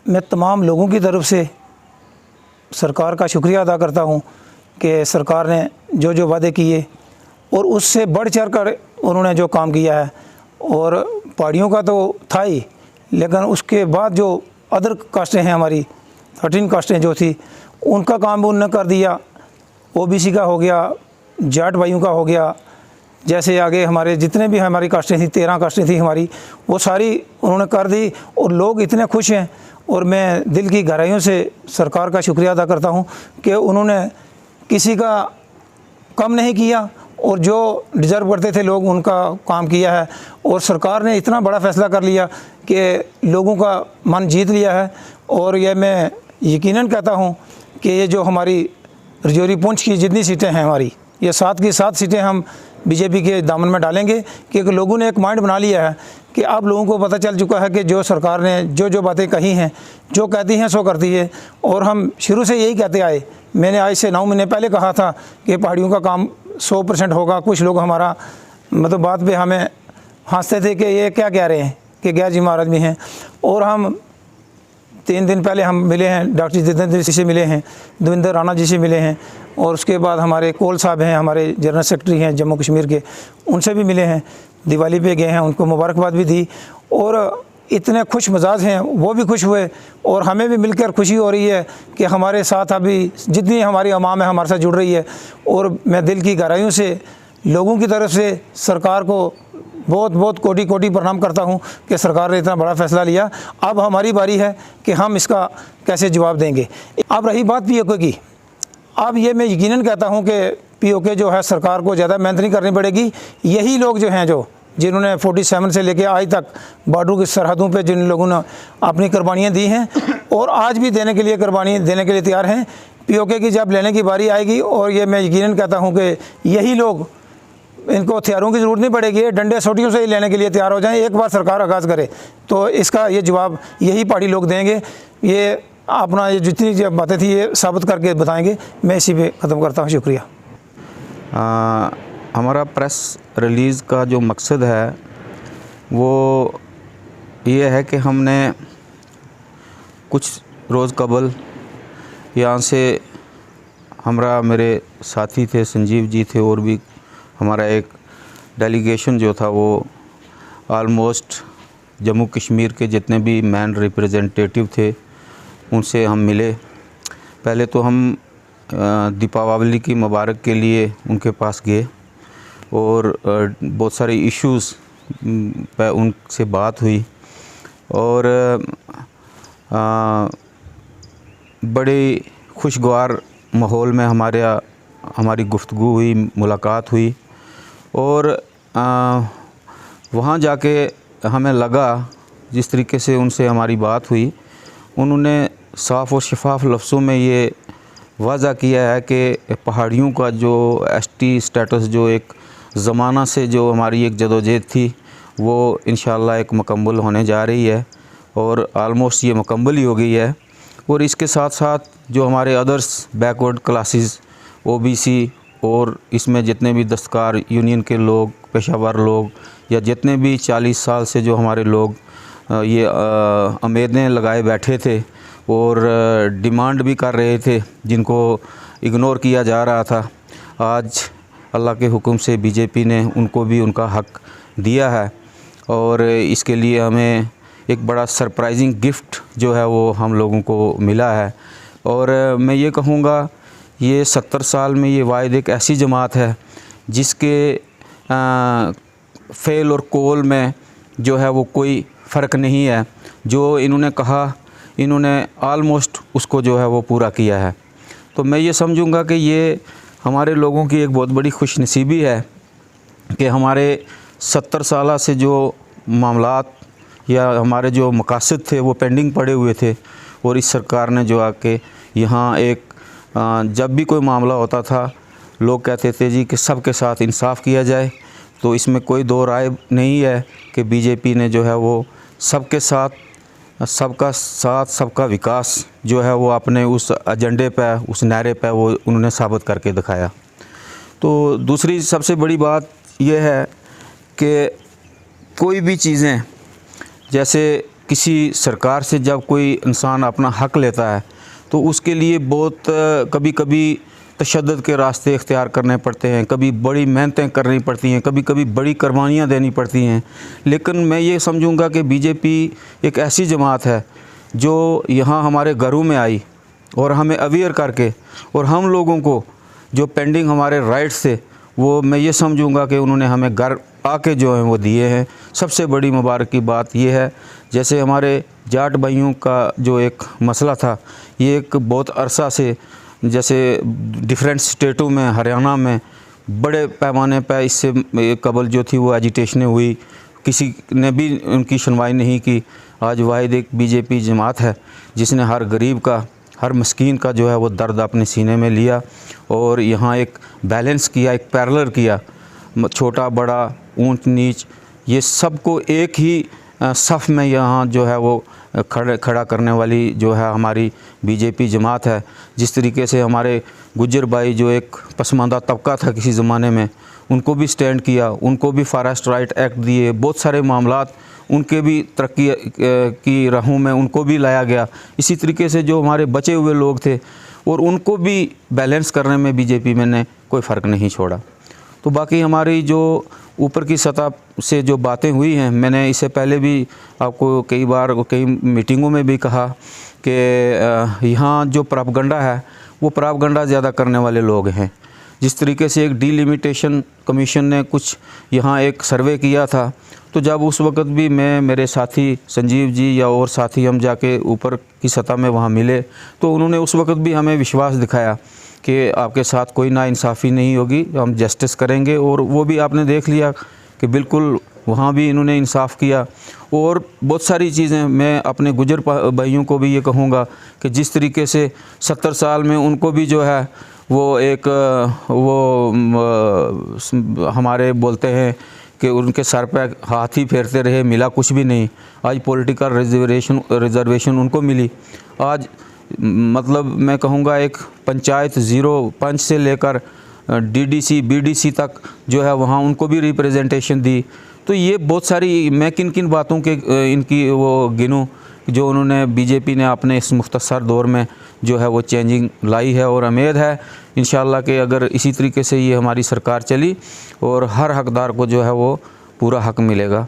मैं तमाम लोगों की तरफ से सरकार का शुक्रिया अदा करता हूँ कि सरकार ने जो जो वादे किए और उससे बढ़ चढ़ कर उन्होंने जो काम किया है। और पहाड़ियों का तो था ही, लेकिन उसके बाद जो अदर कास्टें हैं हमारी 13 कास्टें जो थी, उनका काम भी उन्होंने कर दिया। ओबीसी का हो गया, जाट भाइयों का हो गया, जैसे आगे हमारे जितने भी हमारी कास्टें थी, 13 कास्टें थी हमारी, वो सारी उन्होंने कर दी और लोग इतने खुश हैं। और मैं दिल की गहराइयों से सरकार का शुक्रिया अदा करता हूँ कि उन्होंने किसी का कम नहीं किया और जो डिज़र्व करते थे लोग उनका काम किया है। और सरकार ने इतना बड़ा फ़ैसला कर लिया कि लोगों का मन जीत लिया है। और ये मैं यकीनन कहता हूँ कि ये जो हमारी रजौरी पुंछ की जितनी सीटें हैं हमारी, ये 7 की 7 सीटें हम बीजेपी के दामन में डालेंगे, क्योंकि लोगों ने एक माइंड बना लिया है कि अब लोगों को पता चल चुका है कि जो सरकार ने जो जो बातें कही हैं, जो कहती हैं सो करती है। और हम शुरू से यही कहते आए, मैंने आज से 9 महीने पहले कहा था कि पहाड़ियों का काम 100% होगा। कुछ लोग हमारा मतलब बात पे हमें हंसते थे कि ये क्या कह रहे हैं कि गैर जिम्मेदार आदमी हैं। और हम 3 दिन पहले हम मिले हैं, डॉक्टर जितेंद्र जी से मिले हैं, देवेंद्र राणा जी से मिले हैं, और उसके बाद हमारे कोल साहब हैं, हमारे जनरल सेक्रेटरी हैं जम्मू कश्मीर के, उनसे भी मिले हैं। दिवाली पे गए हैं, उनको मुबारकबाद भी दी। और इतने खुश मिजाज हैं, वो भी खुश हुए और हमें भी मिलकर खुशी हो रही है कि हमारे साथ अभी जितनी हमारी अवाम है हमारे साथ जुड़ रही है। और मैं दिल की गहराइयों से लोगों की तरफ से सरकार को बहुत बहुत कोटि कोटि प्रणाम करता हूं कि सरकार ने इतना बड़ा फ़ैसला लिया। अब हमारी बारी है कि हम इसका कैसे जवाब देंगे। अब रही बात पीओके की, अब ये मैं यकीनन कहता हूं कि पीओके जो है सरकार को ज़्यादा मेहनत नहीं करनी पड़ेगी। यही लोग जो हैं जिन्होंने 47 से लेकर आज तक बॉर्डर की सरहदों पे जिन लोगों ने अपनी कुर्बानियाँ दी हैं और आज भी देने के लिए कुर्बानी देने के लिए तैयार हैं, पीओके की जब लेने की बारी आएगी, और ये मैं यकीनन कहता हूँ कि यही लोग, इनको हथियारों की ज़रूरत नहीं पड़ेगी, डंडे सोटियों से ही लेने के लिए तैयार हो जाएं। एक बार सरकार आगाज़ करे तो इसका ये जवाब यही पहाड़ी लोग देंगे। ये अपना ये जितनी बातें थी ये साबित करके बताएंगे। मैं इसी पे ख़त्म करता हूँ। शुक्रिया। हमारा प्रेस रिलीज़ का जो मकसद है वो ये है कि हमने कुछ रोज़ कबल यहाँ से मेरे साथी थे, संजीव जी थे, और भी हमारा एक डेलीगेशन जो था वो ऑलमोस्ट जम्मू कश्मीर के जितने भी मैन रिप्रेजेंटेटिव थे उनसे हम मिले। पहले तो हम दीपावली की मुबारक के लिए उनके पास गए और बहुत सारे इश्यूज़ पे उनसे बात हुई और बड़े खुशगवार माहौल में हमारी गुफ्तगू हुई, मुलाकात हुई। और वहाँ जाके हमें लगा जिस तरीके से उनसे हमारी बात हुई, उन्होंने साफ़ और शफाफ लफ्ज़ों में ये वाज़ा किया है कि पहाड़ियों का जो एसटी स्टेटस जो एक ज़माना से जो हमारी एक जदोजहद थी वो इंशाअल्लाह एक मुकम्मल होने जा रही है और आलमोस्ट ये मुकम्मल ही हो गई है। और इसके साथ साथ जो हमारे अदर्स बैकवर्ड क्लासेस, ओबीसी और इसमें जितने भी दस्तकार यूनियन के लोग, पेशावर लोग, या जितने भी 40 साल से जो हमारे लोग ये उम्मीदें लगाए बैठे थे और डिमांड भी कर रहे थे, जिनको इग्नोर किया जा रहा था, आज अल्लाह के हुक्म से बीजेपी ने उनको भी उनका हक दिया है। और इसके लिए हमें एक बड़ा सरप्राइजिंग गिफ्ट जो है वो हम लोगों को मिला है। और मैं ये कहूँगा ये 70 साल में ये वाहिद एक ऐसी जमात है जिसके फ़ेल और कौल में जो है वो कोई फ़र्क नहीं है। जो इन्होंने कहा इन्होंने आलमोस्ट उसको जो है वो पूरा किया है। तो मैं ये समझूंगा कि ये हमारे लोगों की एक बहुत बड़ी खुशनसीबी है कि हमारे 70 साल से जो मामलात या हमारे जो मकासद थे वो पेंडिंग पड़े हुए थे, और इस सरकार ने जो आके यहाँ एक जब भी कोई मामला होता था लोग कहते थे जी कि सबके साथ इंसाफ किया जाए। तो इसमें कोई दो राय नहीं है कि बीजेपी ने जो है वो सबके साथ, सबका साथ सबका विकास जो है वो अपने उस एजेंडे पे, उस नारे पे वो उन्होंने साबित करके दिखाया। तो दूसरी सबसे बड़ी बात यह है कि कोई भी चीज़ें, जैसे किसी सरकार से जब कोई इंसान अपना हक लेता है तो उसके लिए बहुत कभी कभी तशद्दुद के रास्ते इख्तियार करने पड़ते हैं, कभी बड़ी मेहनतें करनी पड़ती हैं, कभी कभी बड़ी कुर्बानियाँ देनी पड़ती हैं। लेकिन मैं ये समझूंगा कि बीजेपी एक ऐसी जमात है जो यहाँ हमारे घरों में आई और हमें अवेयर करके, और हम लोगों को जो पेंडिंग हमारे राइट्स थे वो मैं ये समझूंगा कि उन्होंने हमें घर आके जो हैं वो दिए हैं। सबसे बड़ी मुबारक की बात ये है, जैसे हमारे जाट भाइयों का जो एक मसला था, ये एक बहुत अरसा से जैसे डिफरेंट स्टेटों में, हरियाणा में बड़े पैमाने पर इससे कबल जो थी वो एजिटेशनें हुई, किसी ने भी उनकी सुनवाई नहीं की। आज वाहिद एक बीजेपी जमात है जिसने हर गरीब का, हर मस्कीन का जो है वो दर्द अपने सीने में लिया और यहाँ एक बैलेंस किया, एक पैरेलल किया, छोटा बड़ा, ऊंच नीच, ये सबको एक ही सफ़ में यहाँ जो है वो खड़ा करने वाली जो है हमारी बीजेपी जमात है। जिस तरीके से हमारे गुज्जर भाई जो एक पसमानदा तबका था किसी ज़माने में, उनको भी स्टैंड किया, उनको भी फॉरेस्ट राइट एक्ट दिए, बहुत सारे मामलात उनके भी तरक्की की राहों में उनको भी लाया गया। इसी तरीके से जो हमारे बचे हुए लोग थे और उनको भी बैलेंस करने में बीजेपी में ने कोई फ़र्क नहीं छोड़ा। तो बाकी हमारी जो ऊपर की सतह से जो बातें हुई हैं, मैंने इससे पहले भी आपको कई बार कई मीटिंगों में भी कहा कि यहाँ जो प्रोपगंडा है वो प्रोपगंडा ज़्यादा करने वाले लोग हैं। जिस तरीके से एक डिलिमिटेशन कमीशन ने कुछ यहाँ एक सर्वे किया था, तो जब उस वक़्त भी मैं, मेरे साथी संजीव जी या और साथी हम जाके ऊपर की सतह में वहाँ मिले, तो उन्होंने उस वक़्त भी हमें विश्वास दिखाया कि आपके साथ कोई नाइंसाफ़ी नहीं होगी, हम जस्टिस करेंगे। और वो भी आपने देख लिया कि बिल्कुल वहाँ भी इन्होंने इंसाफ़ किया। और बहुत सारी चीज़ें मैं अपने गुजर भाइयों को भी ये कहूँगा कि जिस तरीके से 70 साल में उनको भी जो है वो एक हमारे बोलते हैं कि उनके सर पे हाथ ही फेरते रहे, मिला कुछ भी नहीं। आज पॉलिटिकल रिजर्वेशन उनको मिली। आज मतलब मैं कहूँगा एक पंचायत ज़ीरो पंच से लेकर डीडीसी बीडीसी तक जो है वहाँ उनको भी रिप्रेजेंटेशन दी। तो ये बहुत सारी, मैं किन किन बातों के इनकी वो गिनूँ जो उन्होंने बीजेपी ने अपने इस मुख्तसर दौर में जो है वो चेंजिंग लाई है। और उम्मीद है इंशाअल्लाह कि अगर इसी तरीके से ये हमारी सरकार चली और हर हकदार को जो है वो पूरा हक मिलेगा।